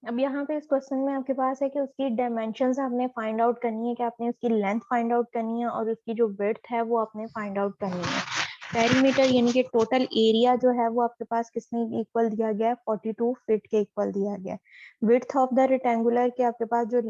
अब यहाँ पे इस क्वेश्चन में आपके पास है कि उसकी डायमेंशंस आपने फाइंड आउट करनी है, कि आपने उसकी लेंथ फाइंड आउट करनी है और उसकी जो विड्थ है वो आपने फाइंड आउट करनी है। पेरीमीटर यानी कि टोटल एरिया जो है वो आपके पास किसने इक्वल दिया गया है, 42 फीट के इक्वल दिया गया है। विड्थ ऑफ द रेक्टेंगुलर के आपके पास जो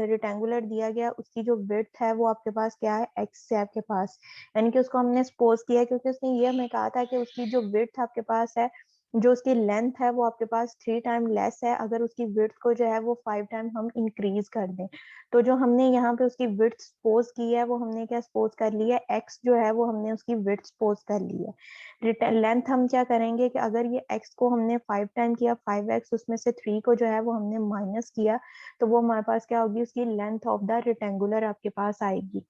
रेक्टेंगुलर दिया गया उसकी जो विड्थ है वो आपके पास क्या है, एक्स है आपके पास, यानी कि उसको हमने सपोज किया क्योंकि उसने ये हमें कहा था कि उसकी जो विड्थ आपके पास है, जो उसकी लेंथ है वो आपके पास 3 टाइम लेस है, अगर उसकी विड्थ को जो है वो 5 टाइम हम इंक्रीज कर दें। तो जो हमने यहाँ पे उसकी विड्थ सपोज की है वो हमने क्या सपोज कर लिया है, एक्स जो है वो हमने उसकी विड्थ सपोज कर ली है। लेंथ हम क्या करेंगे कि अगर ये एक्स को हमने 5 टाइम किया, 5x उसमें से 3 को जो है वो हमने माइनस किया, तो वो हमारे पास क्या होगी, उसकी लेंथ ऑफ द रेक्टेंगुलर आपके पास आएगी।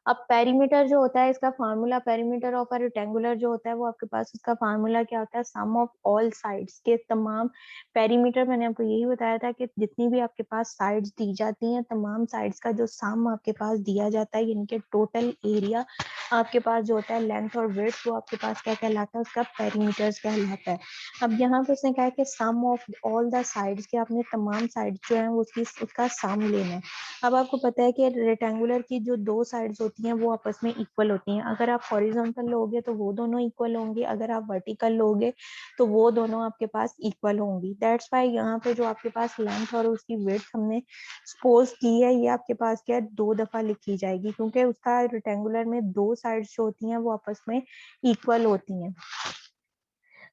अब पेरीमीटर जो होता है, इसका formula perimeter of a rectangular जो होता है वो आपके पास उसका फार्मूला क्या होता है, सम ऑफ ऑल साइड्स के तमाम पेरीमीटर, मैंने आपको यही बताया था कि जितनी भी आपके पास साइड्स दी जाती हैं तमाम साइड्स का जो सम आपके पास दिया जाता है, यानी कि टोटल एरिया आपके पास जो होता है लेंथ और विड्थ, वो आपके पास क्या कहलाता है, उसका पेरीमीटर्स कहलाता है। अब यहाँ पे उसने कहा है कि सम ऑफ ऑल द साइड्स के आपने तमाम साइड्स जो है उसका सम लेना है। अब आपको पता है कि रेक्टेंगुलर की जो दो साइड्स होती हैं वो आपस में इक्वल होती हैं, अगर आप हॉरिजॉन्टल लोगे तो वो दोनों इक्वल होंगी, अगर आप वर्टिकल लोगे तो वो दोनों आपके पास इक्वल होंगी। दैट्स वाई यहाँ पे जो आपके पास लेंथ और उसकी विड्थ हमने सपोज की है, ये आपके पास क्या है, 2 दफा लिखी जाएगी, क्योंकि उसका रेक्टेंगुलर में दो साइड्स जो होती हैं वो आपस में इक्वल होती हैं।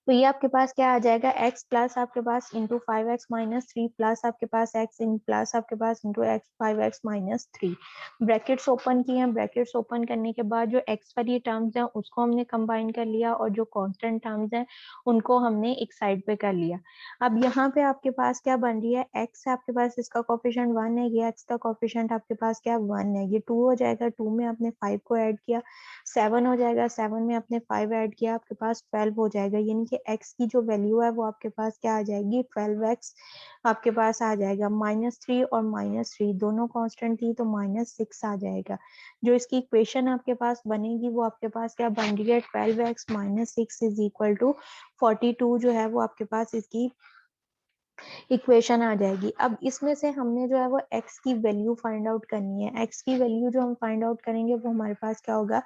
तो ये आपके पास क्या आ जाएगा, x प्लस आपके पास इंटू 5x-3 प्लस आपके पास x इन प्लस आपके पास into x 5x-3। Brackets open किए हैं, ब्रैकेट्स ओपन करने के बाद जो x वाली टर्म्स हैं उसको हमने कंबाइन कर लिया और जो कांस्टेंट टर्म्स हैं उनको हमने एक साइड पे कर लिया। अब यहाँ पे आपके पास क्या बन रही है, x है आपके पास, इसका कोफिशिएंट 1 है, ये x का कोफिशिएंट आपके पास क्या 1 है, ये 2 हो जाएगा, 2 में आपने 5 को ऐड किया 7 हो जाएगा, 7 में आपने 5 ऐड किया आपके पास 12 हो जाएगा, यानी कि x की जो वैल्यू है वो आपके पास क्या आ जाएगी, 12x आपके पास आ जाएगा। -3 और -3 दोनों कांस्टेंट थी तो -6 आ जाएगा। जो इसकी इक्वेशन आपके पास बनेगी वो आपके पास क्या बन रही है, 12x - 6 इज इक्वल टू 42 जो है वो आपके पास इसकी इक्वेशन आ जाएगी। अब इसमें से हमने जो है वो x की वैल्यू फाइंड आउट करनी है। x की वैल्यू जो हम फाइंड आउट करेंगे वो हमारे पास क्या होगा,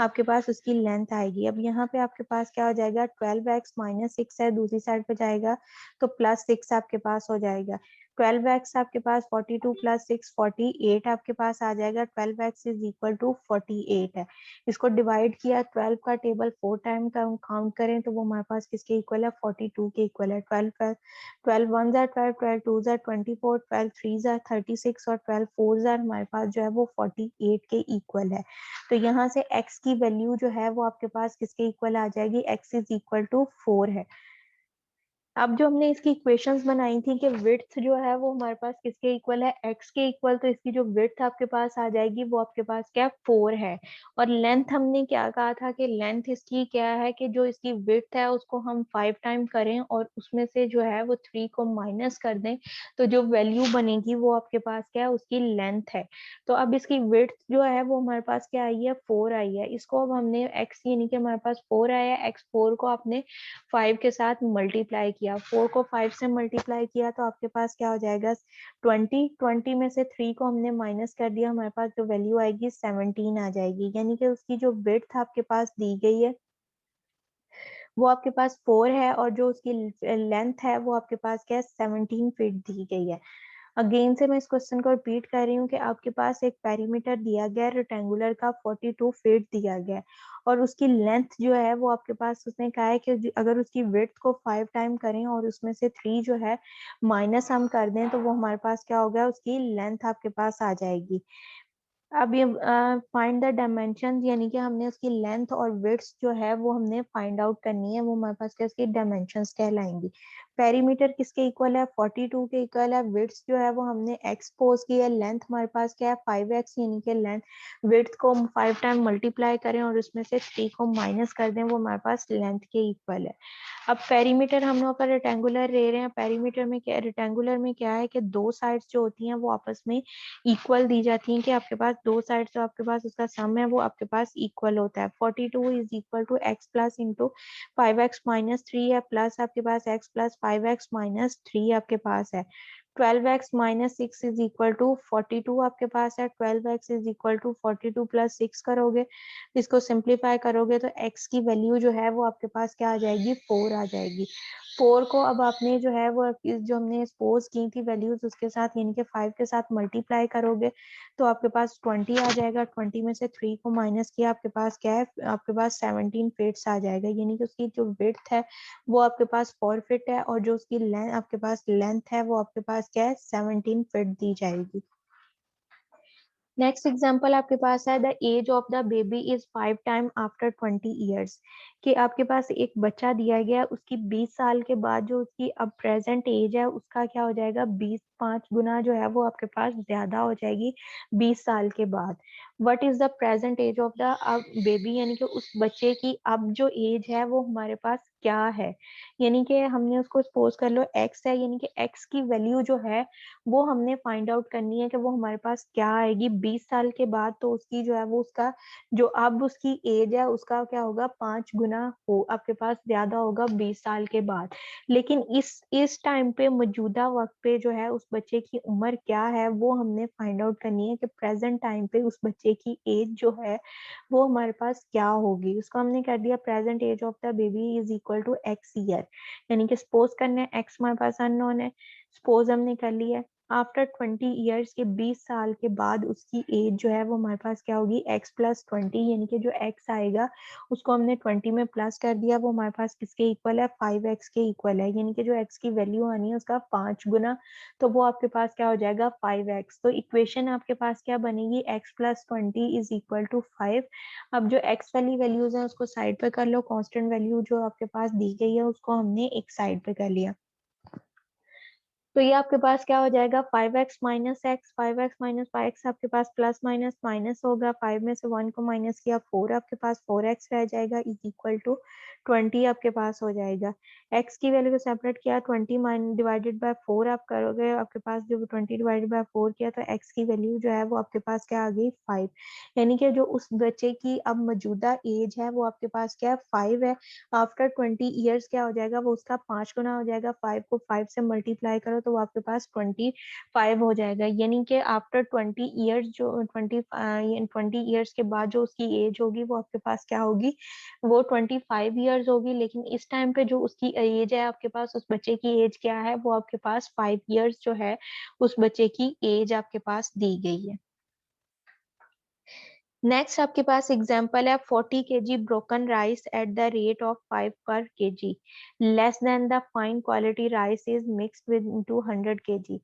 आपके पास उसकी लेंथ आएगी। अब यहाँ पे आपके पास क्या हो जाएगा, 12x - 6 है, दूसरी साइड पे जाएगा तो +6 आपके पास हो जाएगा। 12x आपके पास 42 + 6 48 आपके पास आ जाएगा। 12x इज इक्वल टू 48 है। इसको डिवाइड किया, 12 का टेबल 4 टाइम का काउंट करें तो वो हमारे पास किसके इक्वल है, 42 के इक्वल है। 12 1 जार 12, 12 2 जार 24, 12 3 जार 36 और 12 4 जार हमारे पास जो है वो 48 के इक्वल है। तो यहाँ से x की वैल्यू जो है वो आपके पास किसके इक्वल आ जाएगी, x इज इक्वल टू 4 है। अब जो हमने इसकी इक्वेशंस बनाई थी कि विड्थ जो है वो हमारे पास किसके इक्वल है, x के इक्वल, तो इसकी जो विड्थ आपके पास आ जाएगी वो आपके पास क्या 4 है। और लेंथ हमने क्या कहा था कि लेंथ इसकी क्या है कि जो इसकी विड्थ है उसको हम 5 टाइम करें और उसमें से जो है वो 3 को माइनस कर दें, तो जो वैल्यू बनेगी वो आपके पास क्या है, उसकी लेंथ है। तो अब इसकी विड्थ जो है वो हमारे पास क्या आई है, 4 आई है। इसको अब हमने x यानी कि हमारे पास 4 आया है, x 4 को आपने 5 के साथ मल्टीप्लाई किया, 4 को 5 से मल्टीप्लाई किया तो आपके पास क्या हो जाएगा, 20। 20 में से 3 को हमने माइनस कर दिया, हमारे पास जो वैल्यू आएगी 17 आ जाएगी, यानी कि उसकी जो विड्थ आपके पास दी गई है वो आपके पास 4 है और जो उसकी लेंथ है वो आपके पास क्या है, 17 फीट दी गई है। अगेन से मैं इस क्वेश्चन को रिपीट कर रही हूँ कि आपके पास एक पेरीमीटर दिया गया है रेक्टेंगुलर का, 42 फीट दिया गया है और उसकी लेंथ जो है वो आपके पास उसने कहा है कि अगर उसकी विड्थ को 5 टाइम करें और उसमें से 3 जो है माइनस हम कर दें तो वो हमारे पास क्या होगा, उसकी लेंथ आपके पास आ जाएगी। अब ये फाइंड द डायमेंशन, यानी कि हमने उसकी लेंथ और विड्थ जो है वो हमने फाइंड आउट करनी है, वो हमारे पास क्या उसकी डायमेंशंस कहलाएंगी। पेरीमीटर किसके इक्वल है, 42 के इक्वल है। विड्थ जो है वो हमने x पोज की है, लेंथ हमारे पास क्या है 5x, यानी कि लेंथ विड्थ को 5 टाइम मल्टीप्लाई करें और उसमें से 3 को माइनस कर दें, वो हमारे पास लेंथ के इक्वल है। अब पेरीमीटर हम लोग का रेक्टेंगुलर ले रहे हैं, पेरीमीटर में क्या, रेक्टेंगुलर में क्या है कि दो साइड्स जो होती हैं वो आपस में इक्वल दी जाती हैं, कि आपके पास दो साइड जो आपके पास उसका सम है वो आपके पास इक्वल होता है। 42 is equal to x plus into 5x - 3 है, प्लस आपके पास x प्लस 5x माइनस 3 आपके पास है। 12x minus 6 is equal to 42 आपके पास है। 12x is equal to 42 plus 6 करोगे, इसको सिंप्लीफाई करोगे तो x की वैल्यू जो है वो आपके पास क्या आ जाएगी, 4 आ जाएगी। 4 को अब आपने जो है वो जो हमने सपोज की थी वैल्यूज उसके साथ यानी कि 5 के साथ मल्टीप्लाई करोगे तो आपके पास 20 आ जाएगा। 20 में से 3 को माइनस किया, आपके पास क्या है, आपके पास 17 फीट्स आ जाएगा। यानी कि उसकी जो विड्थ है वो आपके पास 4 फीट है और जो उसकी लेंथ आपके पास लेंथ है वो आपके पास क्या है, 17 फीट दी जाएगी। नेक्स्ट एग्जाम्पल आपके पास है the age of the baby is 5 time after 20 years, कि आपके पास एक बच्चा दिया गया, उसकी 20 साल के बाद जो उसकी अब प्रेजेंट एज है उसका क्या हो जाएगा, 5 गुना जो है वो आपके पास ज्यादा हो जाएगी 20 साल के बाद। What is the present age of the baby, यानी कि उस बच्चे की अब जो एज है वो हमारे पास क्या है। यानी कि हमने उसको सपोज कर लो एक्स है, यानी कि एक्स की वैल्यू जो है वो हमने फाइंड आउट करनी है कि वो हमारे पास क्या आएगी 20 साल के बाद। तो उसकी जो है वो उसका जो अब उसकी एज है उसका क्या होगा, 5 गुना हो आपके पास ज्यादा होगा 20 साल के बाद। लेकिन इस टाइम पे मौजूदा वक्त पे जो है उस बच्चे की उम्र क्या है वो हमने फाइंड आउट करनी है कि प्रेजेंट टाइम पे उस बच्चे की एज जो है वो हमारे पास क्या होगी। उसको हमने कर दिया present age of the baby is equal to X year, यानी कि सपोज करना है एक्स हमारे पास अननोन है, सपोज हमने कर लिया है। आफ्टर 20 ईयर्स के 20 साल के बाद उसकी एज जो है वो हमारे पास क्या होगी, x प्लस 20, यानी कि जो x आएगा उसको हमने 20 में प्लस कर दिया, वो हमारे पास किसके इक्वल है, 5x के इक्वल है। यानी कि जो x की वैल्यू आनी है उसका 5 गुना, तो वो आपके पास क्या हो जाएगा 5x। तो इक्वेशन आपके पास क्या बनेगी, x plus 20 is equal to 5। अब जो x वाली वैल्यूज है उसको साइड पे कर लो, कांस्टेंट वैल्यू जो आपके पास दी गई है उसको हमने एक साइड पे कर लिया। तो ये आपके पास क्या हो जाएगा 5x minus x, 5x minus 5x आपके पास प्लस माइनस माइनस होगा, 5 में से 1 को माइनस किया 4 आपके पास 4x रह जाएगा इज इक्वल टू 20 आपके पास हो जाएगा। x की वैल्यू को सेपरेट किया 20 डिवाइडेड बाय 4 आप करोगे, आपके पास जो 20 डिवाइडेड बाय 4 किया तो x की वैल्यू जो है वो आपके पास क्या आ गई 5। यानी कि जो उस बच्चे की अब मौजूदा एज है वो आपके पास क्या है 5 है। आफ्टर 20 ईयर्स क्या हो जाएगा, वो उसका 5 गुना हो जाएगा। 5 को 5 से मल्टीप्लाई करो तो वो आपके पास 25 हो जाएगा। यानी कि आफ्टर 20 ईयर्स जो 20 ईयर्स के बाद जो उसकी एज होगी वो आपके पास क्या होगी, वो 25 ईयर्स होगी। लेकिन इस टाइम पे जो उसकी एज है आपके पास, उस बच्चे की एज क्या है, वो आपके पास 5 ईयर्स जो है उस बच्चे की एज आपके पास दी गई है। नेक्स्ट आपके पास एग्जांपल है 40 kg broken rice at the rate of 5 पर kg less than the fine quality rice is mixed with into 100 kg।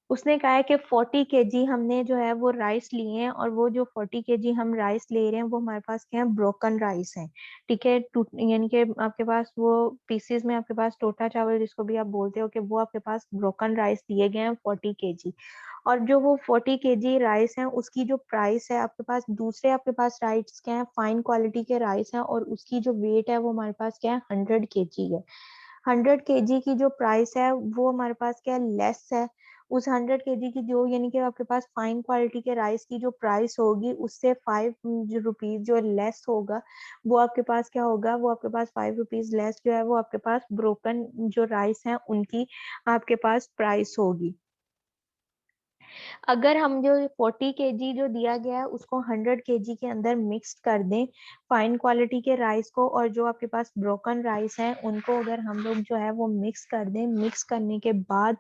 उसने कहा है कि 40 केजी हमने जो है वो राइस लिए हैं और वो जो 40 केजी हम राइस ले रहे हैं वो हमारे पास क्या है, ब्रोकन राइस है। ठीक है, यानी कि आपके पास वो पीसेस में आपके पास टोटा चावल जिसको भी आप बोलते हो कि वो आपके पास ब्रोकन राइस दिए गए हैं 40 केजी। और जो वो 40 केजी राइस है उसकी जो प्राइस है आपके पास, दूसरे आपके पास राइस क्या है, फाइन क्वालिटी के राइस है और उसकी जो वेट है वो हमारे पास क्या है 100 केजी है। 100 केजी की जो प्राइस है वो हमारे पास क्या लेस है। उस 100 केजी की जो यानी कि आपके पास फाइन क्वालिटी के राइस की जो प्राइस होगी उससे 5 रुपीज जो लेस होगा, वो आपके पास क्या होगा, वो आपके पास 5 रुपीज लेस जो है वो आपके पास ब्रोकन जो राइस है उनकी आपके पास प्राइस होगी। अगर हम जो 40 केजी जो दिया गया है उसको 100 केजी के अंदर मिक्स कर दें, फाइन क्वालिटी के राइस को और जो आपके पास ब्रोकन राइस है उनको अगर हम लोग जो है वो मिक्स कर दें, मिक्स करने के बाद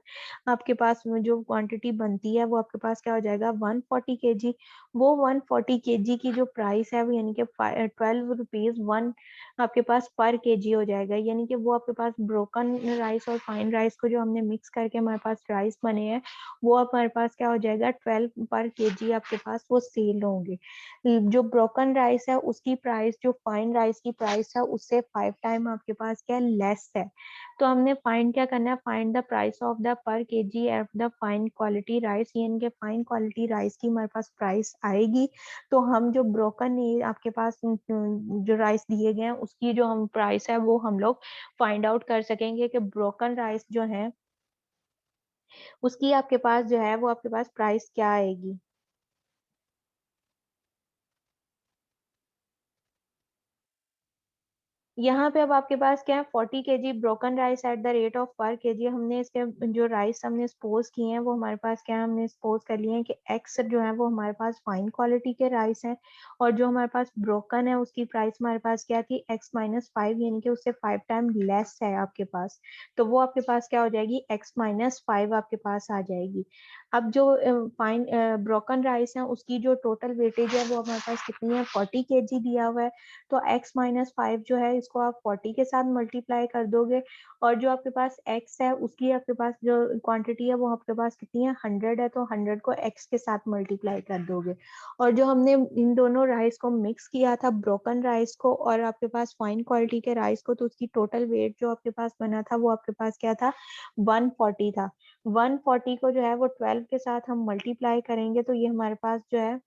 आपके पास में जो क्वांटिटी बनती है वो आपके पास क्या हो जाएगा 140 केजी। वो 140 केजी की जो प्राइस है वो यानी कि 12 रुपीज 1 आपके पास पर केजी हो जाएगा। यानी कि वो आपके पास ब्रोकन राइस और फाइन राइस को जो हमने मिक्स करके हमारे पास राइस बने हैं वो हमारे पास क्या हो जाएगा 12 पर केजी आपके पास वो सेल होंगे। जो ब्रोकन राइस है उसकी प्राइस जो फाइन राइस की प्राइस है उससे 5 टाइम आपके पास क्या लेस है। तो हमने फाइंड क्या करना है, find the price of the पर KG of the fine quality rice, यानी कि फाइन क्वालिटी राइस की हमारे पास प्राइस आएगी तो हम जो ब्रोकन आपके पास जो राइस दिए गए हैं उसकी जो हम प्राइस है वो हम लोग फाइंड आउट कर सकेंगे कि ब्रोकन राइस जो है उसकी आपके पास जो है वो आपके पास प्राइस क्या आएगी। यहाँ पे अब आपके पास क्या है 40 kg broken rice at the rate of पर केजी। हमने इसके जो राइस हमने सपोज किए हैं वो हमारे पास क्या है, हमने सपोज कर लिए हैं कि एक्स जो है वो हमारे पास फाइन क्वालिटी के राइस हैं, और जो हमारे पास ब्रोकन है उसकी प्राइस हमारे पास क्या थी x-5, यानी कि उससे 5 टाइम लेस है आपके पास। तो वो आपके पास क्या हो जाएगी x-5 आपके पास आ जाएगी। अब जो फाइन ब्रोकन राइस है उसकी जो टोटल वेटेज है वो हमारे पास कितनी है 40 kg दिया हुआ है। तो x-5 जो है इसको आप 40 के साथ मल्टीप्लाई कर दोगे, और जो आपके पास x है उसकी आपके पास जो क्वांटिटी है वो आपके पास कितनी है 100 है, तो 100 को x के साथ मल्टीप्लाई कर दोगे। और जो हमने इन दोनों राइस को मिक्स किया था ब्रोकन राइस को और आपके पास फाइन क्वालिटी के राइस को, तो उसकी टोटल वेट जो आपके पास बना था वो आपके पास क्या था 140 था। 140 को जो है वो 12 के साथ हम मल्टीप्लाई करेंगे तो ये हमारे पास जो है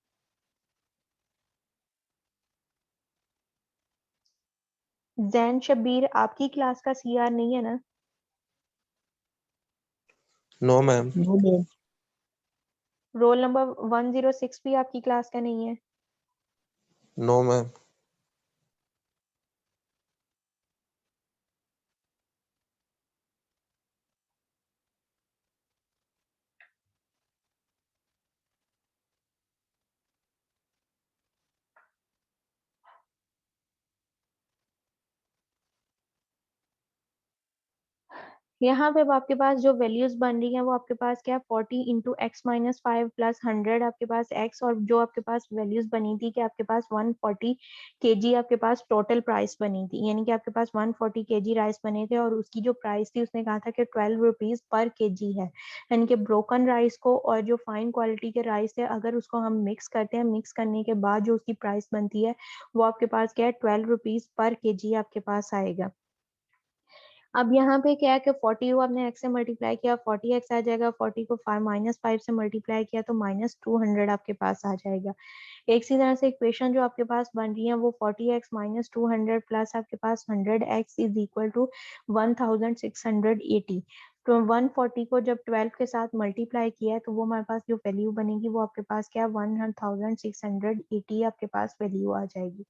जैन शब्बीर आपकी क्लास का सीआर नहीं है ना? No ma'am. No ma'am. Roll number 106 भी आपकी क्लास का नहीं है? No ma'am. यहाँ पे अब आपके पास जो वैल्यूज बन रही हैं वो आपके पास क्या है 40 इंटू x-5 प्लस 100 आपके पास x, और जो आपके पास वैल्यूज बनी थी कि आपके पास 140 kg आपके पास टोटल प्राइस बनी थी, यानी कि आपके पास 140 kg राइस बने थे और उसकी जो प्राइस थी उसने कहा था कि 12 रुपीज पर केजी है। यानी कि ब्रोकन राइस को और जो फाइन क्वालिटी के राइस है अगर उसको हम मिक्स करते हैं, मिक्स करने के बाद जो उसकी प्राइस बनती है वो आपके पास क्या है 12 रुपीज पर केजी आपके पास आएगा। अब यहाँ पे क्या है कि 40 को आपने x से मल्टीप्लाई किया 40x आ जाएगा, 40 को -5 से मल्टीप्लाई किया तो -200 आपके पास आ जाएगा। एक सी तरह से इक्वेशन जो आपके पास बन रही है वो 40x - 200 प्लस आपके पास 100x इज इक्वल टू 1680। तो 140 को जब 12 के साथ मल्टीप्लाई किया है तो वो हमारे पास जो वैल्यू बनेगी वो आपके पास क्या 1680 आपके पास वैल्यू आ जाएगी।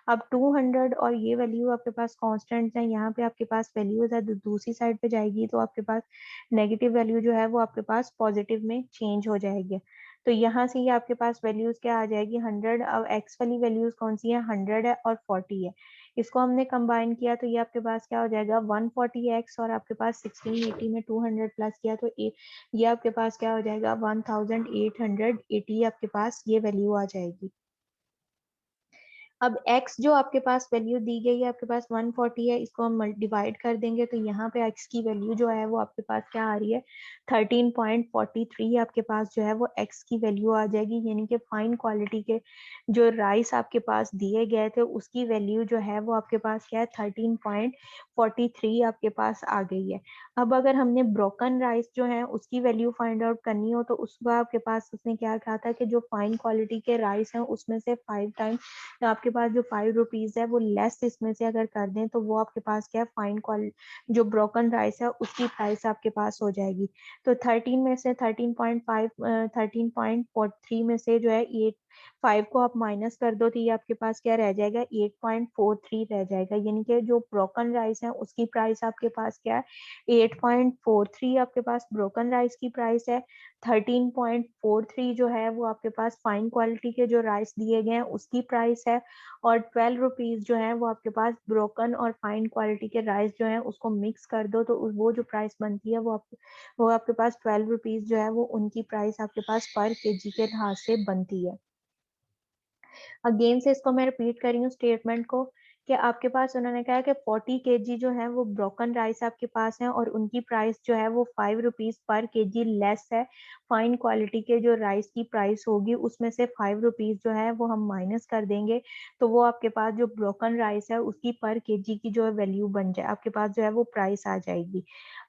अब 200 और ये वैल्यू आपके पास कांस्टेंट है, यहाँ पे आपके पास वैल्यूज है दूसरी साइड पे जाएगी तो आपके पास नेगेटिव वैल्यू जो है वो आपके पास पॉजिटिव में चेंज हो जाएगी। तो यहाँ से ये आपके पास वैल्यूज क्या आ जाएगी 100। अब एक्स वाली वैल्यूज कौन सी है 100 है और 40 है, इसको हमने कंबाइन किया तो ये आपके पास क्या हो जाएगा 140x, और आपके पास 1680 में 200 प्लस किया तो ये आपके पास क्या हो जाएगा 1880 आपके पास ये वैल्यू आ जाएगी। अब x जो आपके पास वैल्यू दी गई है आपके पास 140 है, इसको हम डिवाइड कर देंगे तो यहाँ पे x की वैल्यू जो है वो आपके पास क्या आ रही है 13.43 आपके पास जो है वो x की वैल्यू आ जाएगी। यानी कि फाइन क्वालिटी के जो राइस आपके पास दिए गए थे उसकी वैल्यू जो है वो आपके पास क्या है 13.43 आपके पास आ गई है। अब अगर हमने ब्रोकन राइस जो है उसकी वैल्यू फाइंड आउट करनी हो तो उसका आपके पास उसने क्या कहा था कि जो फाइन क्वालिटी के राइस हैं उसमें से 5 टाइम तो आपके पास जो 5 रुपीज है वो लेस इसमें से अगर कर दें तो वो आपके पास क्या है फाइन क्वालिटी जो ब्रोकन राइस है उसकी प्राइस आपके पास हो जाएगी। तो 13 में से 13.5 13.43 में से जो है 5 को आप माइनस कर दो तो ये आपके पास क्या रह जाएगा 8.43 रह जाएगा। यानी कि जो ब्रोकन राइस है उसकी प्राइस आपके पास क्या है 8.43 आपके पास ब्रोकन राइस की प्राइस है। 13.43 जो है वो आपके पास फाइन क्वालिटी के जो राइस दिए गए हैं उसकी प्राइस है, और 12 रुपीज जो है वो आपके पास ब्रोकन और फाइन क्वालिटी के राइस जो है उसको मिक्स कर दो तो वो जो प्राइस बनती है वो आपके पास 12 रुपीज जो है वो उनकी प्राइस आपके पास पर केजी के लिहाज से बनती है। अगेन से इसको मैं रिपीट कर रही हूँ स्टेटमेंट को कि आपके पास उन्होंने कहा कि 40 केजी जो है वो ब्रोकन राइस आपके पास है और उनकी प्राइस जो है वो 5 रुपीज पर केजी लेस है। फाइन क्वालिटी के जो राइस की प्राइस होगी उसमें से 5 रुपीज जो है वो हम माइनस कर देंगे तो वो आपके पास जो ब्रोकन राइस है उसकी पर केजी की जो वैल्यू बन जाए आपके पास जो है वो प्राइस आ जाएगी।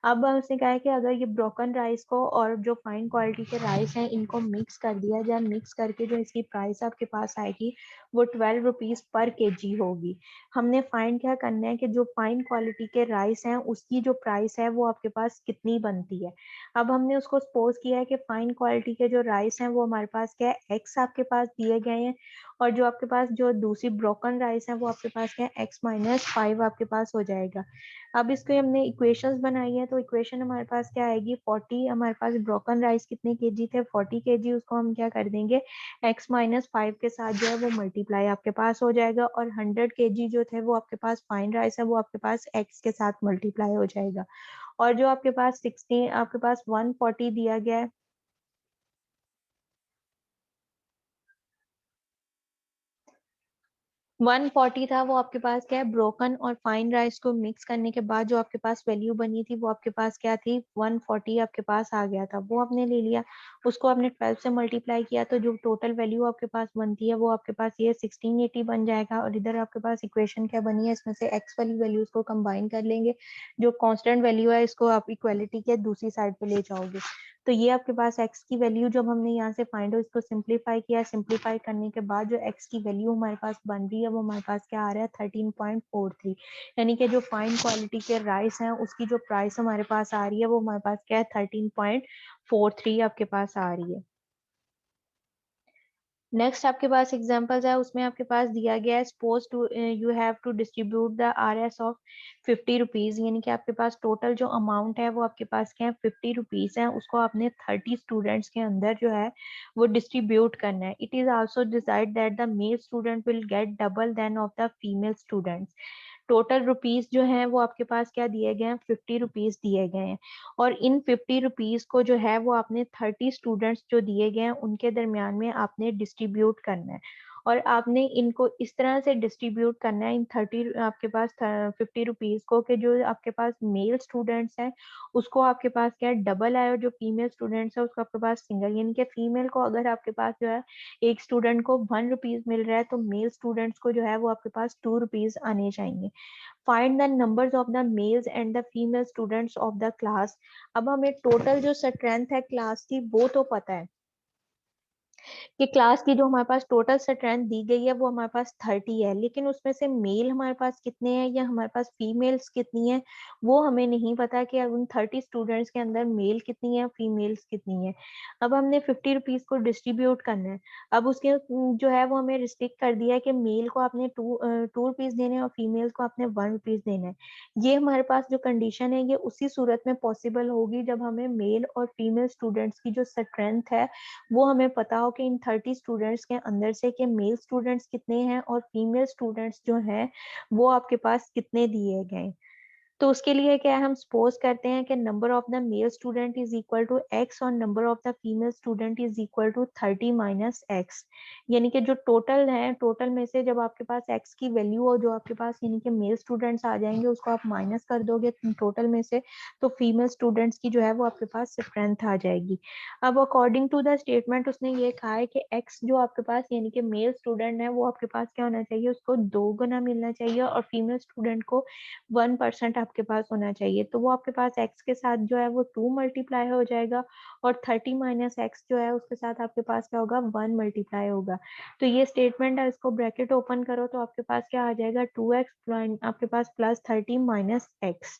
अब उसने कहा है कि अगर ये ब्रोकन राइस को और जो फाइन क्वालिटी के राइस हैं इनको मिक्स कर दिया जाए, मिक्स करके जो इसकी प्राइस आपके पास आएगी वो 12 रुपीज पर केजी होगी। हमने फाइंड क्या करना है कि जो फाइन क्वालिटी के राइस हैं उसकी जो प्राइस है वो आपके पास कितनी बनती है। अब हमने उसको सपोज किया है कि फाइन क्वालिटी के जो राइस हैं वो हमारे पास क्या है, एक्स आपके पास दिए गए हैं, और जो आपके पास जो दूसरी ब्रोकन राइस है वो आपके पास क्या है, x-5 आपके पास हो जाएगा। अब इसके हमने इक्वेशंस बनाई है, तो इक्वेशन हमारे पास क्या आएगी, 40, हमारे पास ब्रोकन राइस कितने केजी थे, 40 केजी, उसको हम क्या कर देंगे x-5 के साथ जो है वो मल्टीप्लाई आपके पास हो जाएगा, और 100 केजी जो थे वो आपके पास फाइन राइस है वो आपके पास x के साथ मल्टीप्लाई हो जाएगा। और जो आपके पास 16, आपके पास 140 दिया गया है, 140 था, वो आपके पास क्या है, ब्रोकन और फाइन राइस को मिक्स करने के बाद जो आपके पास वैल्यू बनी थी वो आपके पास क्या थी, 140 आपके पास आ गया था, वो आपने ले लिया, उसको आपने 12 से मल्टीप्लाई किया, तो जो टोटल वैल्यू आपके पास बनती है वो आपके पास ये 1680 बन जाएगा। और इधर आपके पास इक्वेशन क्या बनी है, इसमें से एक्स वाली वैल्यूज को कंबाइन कर लेंगे, जो कांस्टेंट वैल्यू है इसको आप इक्वालिटी के दूसरी साइड पे ले जाओगे, तो ये आपके पास x की वैल्यू जब हमने यहाँ से फाइंड हो इसको सिंप्लीफाई किया, सिंप्लीफाई करने के बाद जो x की वैल्यू हमारे पास बन रही है वो हमारे पास क्या आ रहा है, 13.43, यानी कि जो फाइन क्वालिटी के राइस हैं उसकी जो प्राइस हमारे पास आ रही है वो हमारे पास क्या है, 13.43 आपके पास आ रही है। नेक्स्ट आपके पास एग्जांपल्स है, उसमें आपके पास दिया गया है, suppose to you have to distribute the RS of 50 rupees, यानी कि आपके पास टोटल जो अमाउंट है वो आपके पास क्या है, 50 रुपीज है, उसको आपने 30 स्टूडेंट्स के अंदर जो है वो डिस्ट्रीब्यूट करना है। It is also decide that the male student will get double then of the female students. Total rupees जो है वो आपके पास क्या दिए गए हैं, 50 रुपीज दिए गए हैं, और इन 50 रुपीज को जो है वो आपने 30 स्टूडेंट्स जो दिए गए हैं उनके दरमियान में आपने डिस्ट्रीब्यूट करना है, और आपने इनको इस तरह से डिस्ट्रीब्यूट करना है इन 30 आपके पास 50 रुपीज को, कि जो आपके पास मेल स्टूडेंट्स हैं उसको आपके पास क्या है, डबल आए, और जो फीमेल स्टूडेंट्स है उसको आपके पास सिंगल, यानी कि फीमेल को अगर आपके पास जो है एक स्टूडेंट को 1 रुपीज मिल रहा है तो मेल स्टूडेंट्स को जो है वो आपके पास 2 रुपीज आने चाहिए। Find the numbers of the mails and the female students of the class. अब हमें टोटल जो स्ट्रेंथ है क्लास की वो तो पता है कि क्लास की जो हमारे पास टोटल स्ट्रेंथ दी गई है वो हमारे पास 30 है, लेकिन उसमें से मेल हमारे पास कितने हैं या हमारे पास फीमेल्स कितनी है वो हमें नहीं पता कि उन 30 स्टूडेंट्स के अंदर मेल कितनी है फीमेल्स कितनी है। अब हमने 50 रुपीज को डिस्ट्रीब्यूट करना है। अब उसके जो है वो हमें रिस्ट्रिक्ट कर दिया है कि मेल को आपने 2 रुपीज देने हैं और फीमेल को आपने 1 रुपीज देना है। ये हमारे पास जो कंडीशन है ये उसी सूरत में पॉसिबल होगी जब हमें मेल और फीमेल स्टूडेंट्स की जो स्ट्रेंथ है वो हमें पता हो कि इन 30 स्टूडेंट्स के अंदर से कि मेल स्टूडेंट्स कितने हैं और फीमेल स्टूडेंट्स जो हैं वो आपके पास कितने दिए गए। तो उसके लिए क्या है, हम सपोज करते हैं कि number of the male student is equal to x और number of the female student is equal to 30 minus x, यानी कि जो टोटल है टोटल में से जब आपके पास एक्स की वैल्यू और जो आपके पास यानी कि मेल स्टूडेंट्स आ जाएंगे उसको आप माइनस कर दोगे टोटल में से, तो फीमेल स्टूडेंट्स की जो है वो आपके पास स्ट्रेंथ आ जाएगी। अब अकॉर्डिंग टू द स्टेटमेंट उसने ये कहा है कि एक्स जो आपके पास यानी कि मेल स्टूडेंट है वो आपके पास क्या होना चाहिए, उसको 2 गुना मिलना चाहिए, और फीमेल स्टूडेंट को 1% आपके पास होना चाहिए, तो वो आपके पास x के साथ जो है वो 2 मल्टीप्लाई हो जाएगा, और 30 माइनस एक्स जो है उसके साथ आपके पास क्या होगा, 1 मल्टीप्लाई होगा। तो ये स्टेटमेंट है, इसको ब्रैकेट ओपन करो तो आपके पास क्या आ जाएगा, 2x आपके पास प्लस 30 माइनस एक्स।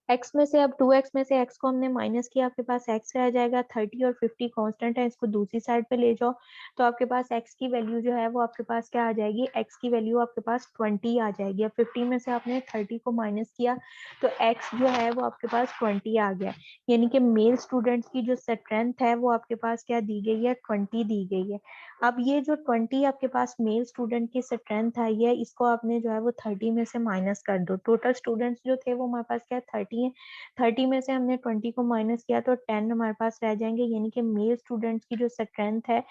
x में से अब 2x में से x को हमने माइनस किया, आपके पास x रह जाएगा, 30 और 50 कांस्टेंट है, इसको दूसरी साइड पे ले जाओ, तो आपके पास x की वैल्यू जो है वो आपके पास क्या आ जाएगी, x की वैल्यू आपके पास 20 आ जाएगी। अब 50 में से आपने 30 को माइनस किया तो x जो है वो आपके पास 20 आ गया, यानी कि मेल स्टूडेंट्स की जो स्ट्रेंथ है वो आपके पास क्या दी गई है, 20 दी गई है। अब ये जो 20 आपके पास मेल स्टूडेंट की स्ट्रेंथ आई है इसको आपने जो है वो 30 में से माइनस कर दो, टोटल स्टूडेंट्स जो थे वो हमारे पास क्या 30 है, 30 में से हमने 20 को माइनस किया तो 10 हमारे पास रह जाएंगे, यानी कि मेल स्टूडेंट्स की जो स्ट्रेंथ है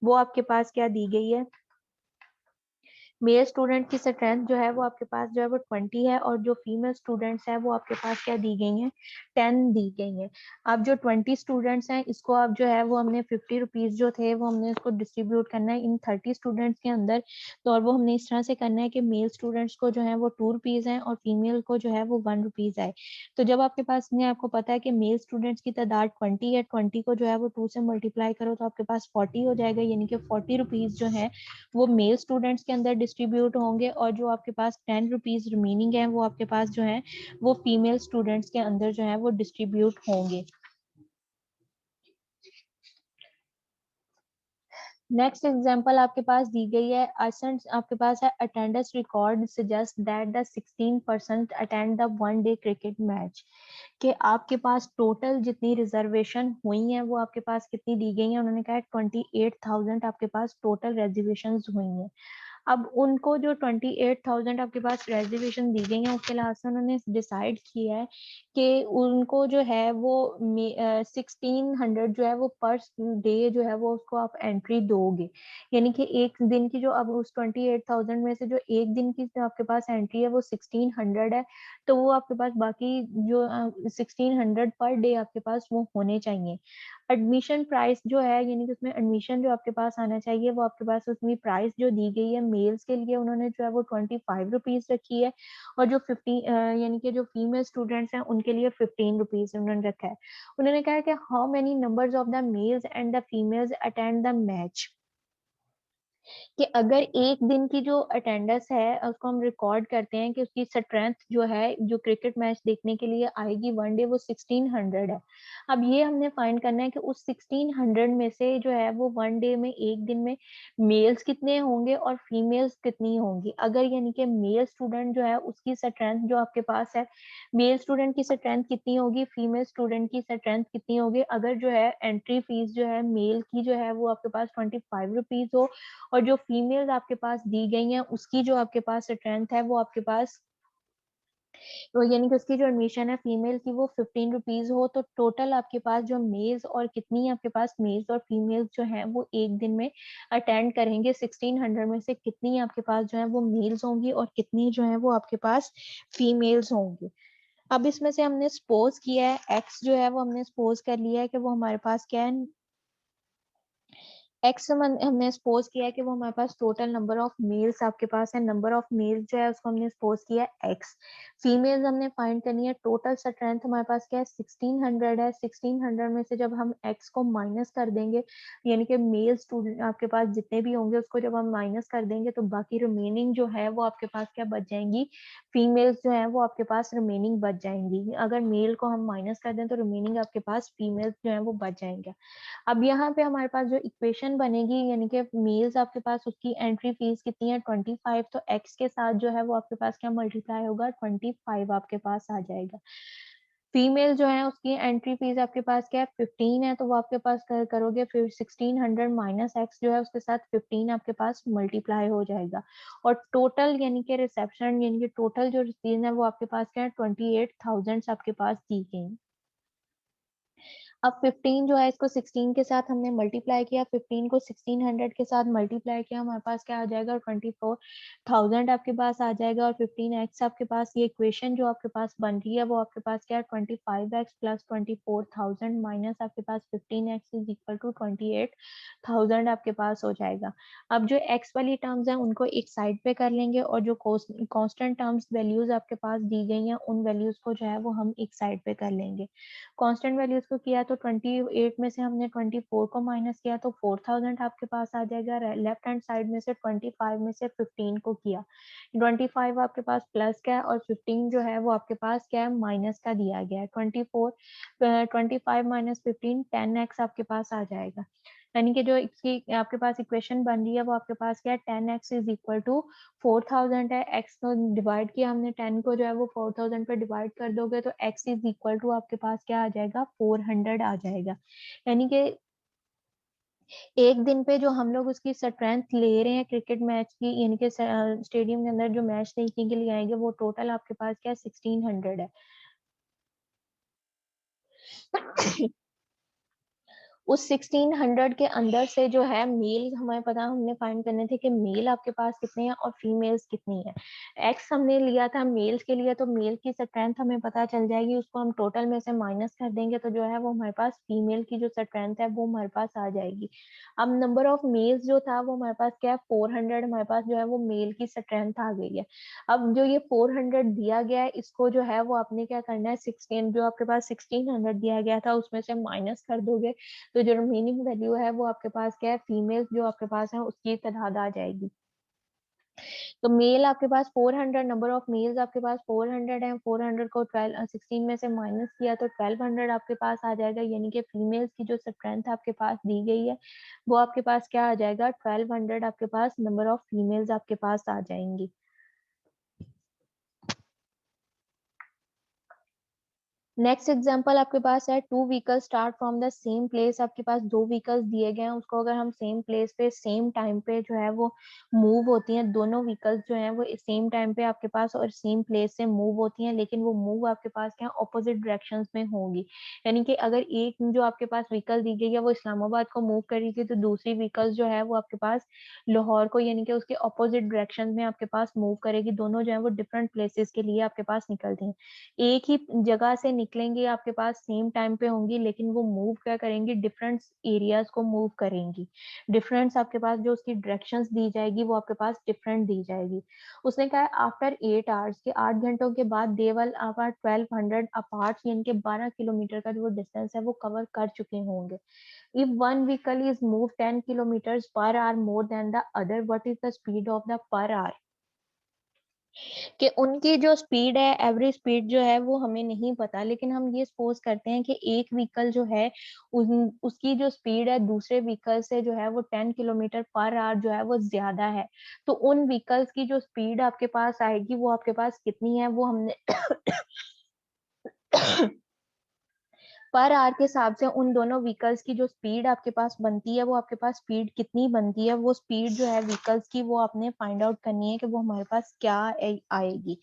वो आपके पास क्या दी गई है, मेल स्टूडेंट की स्ट्रेंथ जो है वो आपके पास जो है वो 20 है, और जो फीमेल स्टूडेंट्स है वो आपके पास क्या दी गई हैं, 10 दी गई हैं। अब जो 20 स्टूडेंट्स हैं इसको अब जो है वो हमने 50 रुपीज जो थे वो हमने इसको डिस्ट्रीब्यूट करना है इन 30 स्टूडेंट्स के अंदर, तो और वो हमने इस तरह से करना है कि मेल स्टूडेंट्स को जो है वो 2 रुपीज है और फीमेल को जो है वो 1 रुपीज आए। तो जब आपके पास में आपको पता है कि मेल स्टूडेंट्स की तादाद 20 है, 20 को जो है वो 2 से मल्टीप्लाई करो तो आपके पास 40 हो जाएगा, यानी कि 40 रुपीज जो है वो मेल स्टूडेंट्स के अंदर डिस्ट्रीब्यूट होंगे और जो आपके पास 10 रुपीज रिमेनिंग है वो आपके पास जो है वो फीमेल स्टूडेंट्स के अंदर जो है वो डिस्ट्रीब्यूट होंगे। नेक्स्ट एग्जांपल आपके पास दी गई है, आपके पास है attendance record suggest that the 16% attend the one day cricket match, कि आपके पास टोटल जितनी रिजर्वेशन हुई हैं वो आपके पास कितनी दी गई हैं, उन्होंने कहा 28,000 आपके पास टोटल रिजर्वेशन हुई हैं। अब उनको जो 28,000 आपके पास रेजर्वेशन दी गई है उसके लास्ट में उन्होंने डिसाइड किया है कि उनको जो है वो 1600 जो है वो पर डे जो है वो उसको आप एंट्री दोगे, यानी कि एक दिन की जो अब उस 28,000 में से जो एक दिन की जो आपके पास एंट्री है वो 1600 है, तो वो आपके पास बाकी जो 1600 पर डे आपके पास वो होने चाहिए। एडमिशन प्राइस जो है यानी कि उसमें एडमिशन जो आपके पास आना चाहिए वो आपके पास उसमें प्राइस जो दी गई है मेल्स के लिए उन्होंने जो है वो 25 रुपीज रखी है, और जो 50 यानी कि जो फीमेल स्टूडेंट्स हैं उनके लिए 15 रुपीज उन्होंने रखा है। उन्होंने कहा है कि how many numbers of the mails and the females attend the match, कि अगर एक दिन की जो अटेंडेंस है उसको हम रिकॉर्ड करते हैं कि उसकी स्ट्रेंथ जो है जो क्रिकेट मैच देखने के लिए आएगी वन डे वो 1600 है। अब ये हमने फाइंड करना है कि उस 1600 में से जो है वो वन डे में एक दिन में मेल्स कितने होंगे और फीमेल्स कितनी होंगी। अगर यानी कि मेल स्टूडेंट जो है उसकी स्ट्रेंथ जो आपके पास है, मेल स्टूडेंट की स्ट्रेंथ कितनी होगी, फीमेल स्टूडेंट की स्ट्रेंथ कितनी होगी, अगर जो है एंट्री फीस जो है मेल की जो है वो आपके पास 25 रुपीज हो और जो फीमेल्स आपके पास दी गई हैं उसकी जो आपके पास स्ट्रेंथ है वो आपके पास तो यानी कि उसकी जो एडमिशन है फीमेल की वो 15 रुपीज हो, तो टोटल आपके पास जो मेल्स और कितनी आपके पास मेल्स और फीमेल्स जो है वो एक दिन में अटेंड करेंगे 1600 में से कितनी आपके पास जो है वो मेल्स होंगी और कितनी जो है वो आपके पास फीमेल्स होंगी। अब इसमें से हमने सपोज किया है एक्स जो है वो हमने सपोज कर लिया है कि वो हमारे पास क्या है, एक्स हमने सपोज किया है कि वो हमारे पास टोटल नंबर ऑफ मेल्स आपके पास है, नंबर ऑफ मेल्स जो है उसको हमने सपोज किया है एक्स। फीमेल्स हमने फाइंड करनी है, टोटल स्ट्रेंथ हमारे पास क्या है 1600 है, 1600 में से जब हम एक्स को माइनस कर देंगे यानी कि मेल स्टूडेंट आपके पास जितने भी होंगे उसको जब हम माइनस कर देंगे तो बाकी रिमेनिंग जो है वो आपके पास क्या बच जाएंगी, फीमेल्स जो है वो आपके पास रिमेनिंग बच जाएंगी। अगर मेल को हम माइनस कर दें तो रिमेनिंग आपके पास फीमेल्स जो है वो बच जाएंगे। अब यहाँ पे हमारे पास जो इक्वेशन बनेगी यानी कि मेल्स आपके पास उसकी एंट्री फीस कितनी है 25, तो एक्स के साथ जो है वो आपके पास क्या मल्टीप्लाई होगा 25 आपके पास आ जाएगा। फीमेल जो है उसकी एंट्री फीस आपके पास क्या है 15 है, तो वो आपके पास करोगे फिर 1600 माइनस एक्स जो है उसके साथ 15 आपके पास मल्टीप्लाई हो जाएगा, और टोटल यानी कि रिसेप्शन यानी कि टोटल जो फीस है वो आपके पास क्या है 28,000 आपके पास दी गई। अब 15 जो है इसको 16 के साथ हमने मल्टीप्लाई किया, 15 को 1600 के साथ मल्टीप्लाई किया, हमारे पास क्या आ जाएगा 24,000 आपके पास आ जाएगा, और 15x आपके पास ये इक्वेशन जो आपके पास बन रही है वो आपके पास क्या है 25x प्लस 24,000 माइनस आपके पास 15x इज इक्वल टू 28,000 आपके पास हो जाएगा। अब जो x वाली टर्म्स है उनको एक साइड पे कर लेंगे और जो कांस्टेंट टर्म्स वैल्यूज आपके पास दी गई हैं उन वैल्यूज को जो है वो हम एक साइड पे कर लेंगे। कांस्टेंट वैल्यूज को किया तो 28 में से हमने 24 को माइनस किया तो 4000 आपके पास आ जाएगा। लेफ्ट हैंड साइड में से 25 में से 15 को किया, 25 आपके पास प्लस का है और 15 जो है वो आपके पास क्या है माइनस का दिया गया है। 25 माइनस 15 10x आपके पास आ जाएगा, यानी कि जो इसकी आपके पास इक्वेशन बन रही है वो आपके पास क्या है 10x इज इक्वल टू 4000 है। x को डिवाइड किया हमने 10 को जो है वो 4000 पे डिवाइड कर दोगे तो x इज इक्वल टू आपके पास क्या आ जाएगा 400 आ जाएगा। यानी कि एक दिन पे जो हम लोग उसकी स्ट्रेंथ ले रहे हैं क्रिकेट मैच की यानी कि स्टेडियम के अंदर जो मैच देखने के लिए आएंगे वो टोटल आपके पास क्या है 1600 है। उस 1600 के अंदर से जो है मेल हमें पता हमने फाइंड करने थे कि मेल आपके पास कितने हैं और फीमेल्स कितनी है। एक्स हमने लिया था मेल्स के लिए तो मेल की स्ट्रेंथ हमें पता चल जाएगी, उसको हम टोटल में से माइनस कर देंगे तो जो है वो हमारे पास फीमेल की जो स्ट्रेंथ है वो हमारे पास आ जाएगी। अब नंबर ऑफ मेल्स जो था वो हमारे पास क्या है 400, हमारे पास जो है वो मेल की स्ट्रेंथ आ गई है। अब जो ये 400 दिया गया है इसको जो है वो आपने क्या करना है 16 जो आपके पास 1600 दिया गया था उसमें से माइनस कर दोगे तो जो रिमेनिंग वैल्यू है वो आपके पास क्या है फीमेल जो आपके पास है उसकी तादाद आ जाएगी। तो मेल आपके पास 400, नंबर ऑफ मेल्स आपके पास 400 है, 400 को 16 में से माइनस किया तो 1200 आपके पास आ जाएगा, यानी कि फीमेल्स की जो स्ट्रेंथ आपके पास दी गई है वो आपके पास क्या आ जाएगा, 1200 आपके पास नंबर ऑफ फीमेल्स आपके पास आ जाएंगी। नेक्स्ट एग्जांपल आपके पास है, 2 vehicle start from the same place. आपके पास 2 व्हीकल्स दिए गए हैं, उसको अगर हम सेम प्लेस पे सेम टाइम पे जो है वो मूव होती हैं, दोनों व्हीकल्स जो हैं वो सेम टाइम पे आपके पास और सेम प्लेस से मूव होती हैं, लेकिन वो मूव आपके पास क्या ऑपोजिट डायरेक्शंस में होंगी। यानी कि अगर एक जो आपके पास व्हीकल दी गई है वो इस्लामाबाद को मूव कर रही थी, तो दूसरी व्हीकल जो है वो आपके पास लाहौर को, यानी कि उसके ऑपोजिट डायरेक्शन में आपके पास मूव करेगी। दोनों जो है वो डिफरेंट प्लेसेस के लिए आपके पास निकलती हैं, एक ही जगह से निकलेंगे, आपके पास सेम टाइम पे होंगी, लेकिन वो मूव क्या करेंगी, डिफरेंट एरियाज को मूव करेंगी। डिफरेंस आपके पास जो उसकी डायरेक्शंस दी जाएगी वो आपके पास डिफरेंट दी जाएगी। उसने कहा आफ्टर 8 आवर्स के 8 घंटों के बाद दे विल अबाउट 1200 अपार्ट, यानी कि 12 किलोमीटर का जो डिस्टेंस है वो कवर कर चुके होंगे। If one vehicle is move 10 kilometres per hour more than the other, what is the speed of the per hour. कि उनकी जो स्पीड है, एवरेज स्पीड जो है वो हमें नहीं पता, लेकिन हम ये सपोज करते हैं कि एक व्हीकल जो है उसकी जो स्पीड है दूसरे व्हीकल से जो है वो 10 किलोमीटर पर आवर जो है वो ज्यादा है। तो उन व्हीकल्स की जो स्पीड आपके पास आएगी वो आपके पास कितनी है, वो हमने पर आवर के हिसाब से उन दोनों व्हीकल्स की जो स्पीड आपके पास बनती है वो आपके पास स्पीड कितनी बनती है, वो स्पीड जो है व्हीकल्स की वो आपने फाइंड आउट करनी है कि वो हमारे पास क्या आएगी।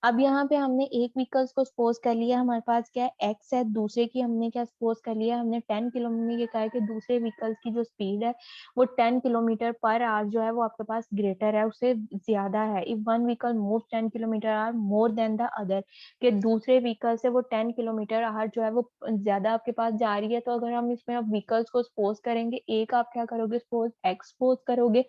अब यहाँ पे हमने एक व्हीकल्स को सपोज कर लिया, हमारे पास क्या है एक्स है, दूसरे की हमने क्या सपोज कर लिया, हमने 10 किलोमीटर, ये कहा है कि दूसरे व्हीकल्स की जो स्पीड है वो 10 किलोमीटर पर आवर जो है वो आपके पास ग्रेटर है, उससे ज्यादा है। If one vehicle move 10 kilometre our more than the other, कि दूसरे व्हीकल से वो 10 किलोमीटर आवर जो है वो ज्यादा आपके पास जा रही है, तो अगर हम इसमें अब व्हीकल्स को सपोज करेंगे, एक आप क्या करोगे सपोज एक्स सपोज करोगे,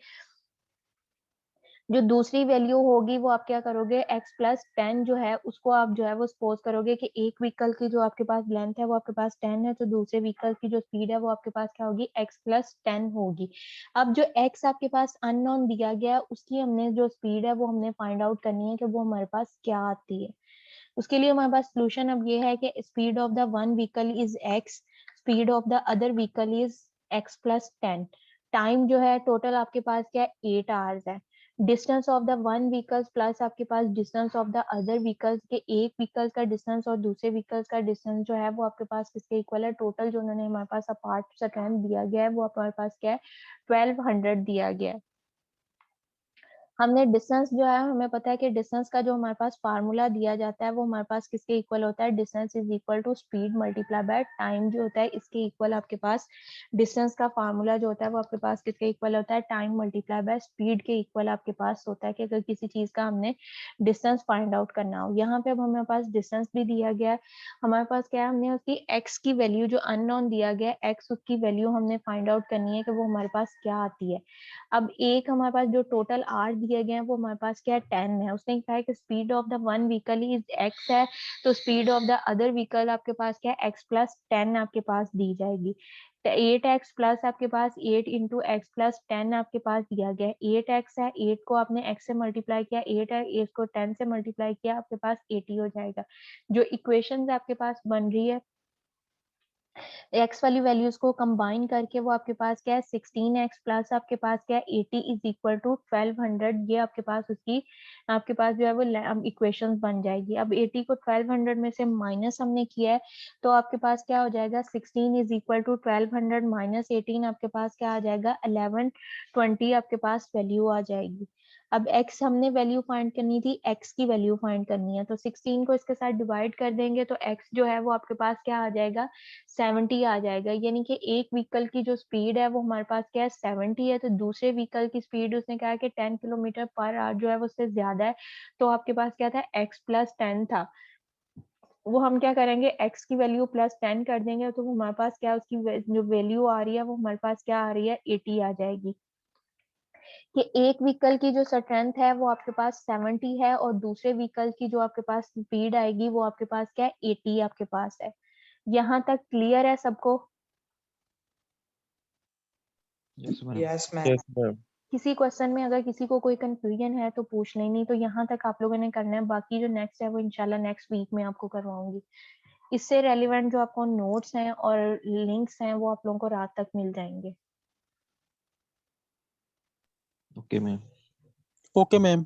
जो दूसरी वैल्यू होगी वो आप क्या करोगे x प्लस 10 जो है उसको आप जो है वो सपोज करोगे कि एक व्हीकल की जो आपके पास लेंथ है वो आपके पास 10 है, तो दूसरे व्हीकल की जो स्पीड है वो आपके पास क्या होगी, x प्लस 10 होगी। अब जो x आपके पास अननोन दिया गया है उसकी हमने जो स्पीड है वो हमने फाइंड आउट करनी है कि वो हमारे पास क्या आती है। उसके लिए हमारे पास सोल्यूशन अब ये है कि speed of the one vehicle is x, speed of the other vehicle is x plus 10, time जो है टोटल आपके पास क्या है 8 आवर्स है, distance of the one vehicles plus आपके पास distance of the other vehicles, के एक व्हीकल का डिस्टेंस और दूसरे व्हीकल्स का डिस्टेंस जो है वो आपके पास किसके इक्वल है, टोटल जो उन्होंने हमारे पास अपार्ट स्ट्रेंथ दिया गया है वो हमारे पास क्या है 1200 दिया गया है। हमने डिस्टेंस जो है हमें पता है कि डिस्टेंस का जो हमारे पास फार्मूला दिया जाता है वो हमारे पास किसके इक्वल होता है, distance is equal to speed multiply by time जो होता है इसके इक्वल आपके पास डिस्टेंस का फार्मूला जो होता है वो आपके पास किसके इक्वल होता है, टाइम मल्टीप्लाई बाय स्पीड के इक्वल आपके पास होता है कि अगर किसी चीज का हमने डिस्टेंस फाइंड आउट करना हो। यहाँ पे अब हमारे पास डिस्टेंस भी दिया गया है, हमारे पास क्या है, हमने उसकी एक्स की वैल्यू जो अननोन दिया गया है एक्स उसकी वैल्यू हमने फाइंड आउट करनी है कि वो हमारे पास क्या आती है। अब एक हमारे पास जो टोटल आर दिए गए हैं वो हमारे पास क्या है 10 है, उसने कहा है कि speed of the one vehicle is x है, तो speed of the other vehicle आपके पास क्या है एक्स प्लस 10 आपके पास दी जाएगी। 8x प्लस आपके पास 8 इंटू एक्स प्लस 10 आपके पास दिया गया है, 8x है, 8 को आपने x से मल्टीप्लाई किया, 8 है 8 को 10 से मल्टीप्लाई किया, आपके पास 80 हो जाएगा। जो इक्वेशन आपके पास बन रही है एक्स वाली वैल्यूज को कंबाइन करके वो आपके पास क्या है 16x प्लस आपके पास क्या है 80 इज इक्वल टू 1200, ये आपके पास उसकी आपके पास जो है वो इक्वेशंस बन जाएगी। अब 80 को 1200 में से माइनस हमने किया है तो आपके पास क्या हो जाएगा 16 इज इक्वल टू 1200 माइनस 18, आपके पास क्या आ जाएगा 1120 आपके पास वैल्यू आ जाएगी। अब x हमने वैल्यू फाइंड करनी थी, x की वैल्यू फाइंड करनी है, तो 16 को इसके साथ डिवाइड कर देंगे तो x जो है वो आपके पास क्या आ जाएगा 70 आ जाएगा, यानी कि एक व्हीकल की जो स्पीड है वो हमारे पास क्या है 70 है, तो दूसरे व्हीकल की स्पीड उसने कहा कि 10 किलोमीटर पर आवर जो है वो उससे ज्यादा है, तो आपके पास क्या था x प्लस 10 था, वो हम क्या करेंगे x की वैल्यू प्लस 10 कर देंगे तो हमारे पास क्या उसकी जो वैल्यू आ रही है वो हमारे पास क्या आ रही है 80 आ जाएगी। कि एक व्हीकल की जो स्ट्रेंथ है वो आपके पास 70 है और दूसरे व्हीकल की जो आपके पास स्पीड आएगी वो आपके पास क्या है 80 आपके पास है। यहाँ तक क्लियर है सबको? Yes ma'am. Yes, ma'am. किसी क्वेश्चन में अगर किसी को कोई कंफ्यूजन है तो पूछ लें, नहीं तो यहाँ तक आप लोगों ने करना है। बाकी जो नेक्स्ट है वो इंशाल्लाह नेक्स्ट वीक में आपको करवाऊंगी। इससे रेलिवेंट जो आपको नोट्स हैं और लिंक्स हैं वो आप लोगों को रात तक मिल जाएंगे। Okay ma'am. Okay ma'am.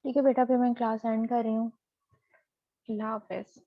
ठीक है बेटा, फिर मैं क्लास एंड कर रही हूँ। अल्लाह हाफिज।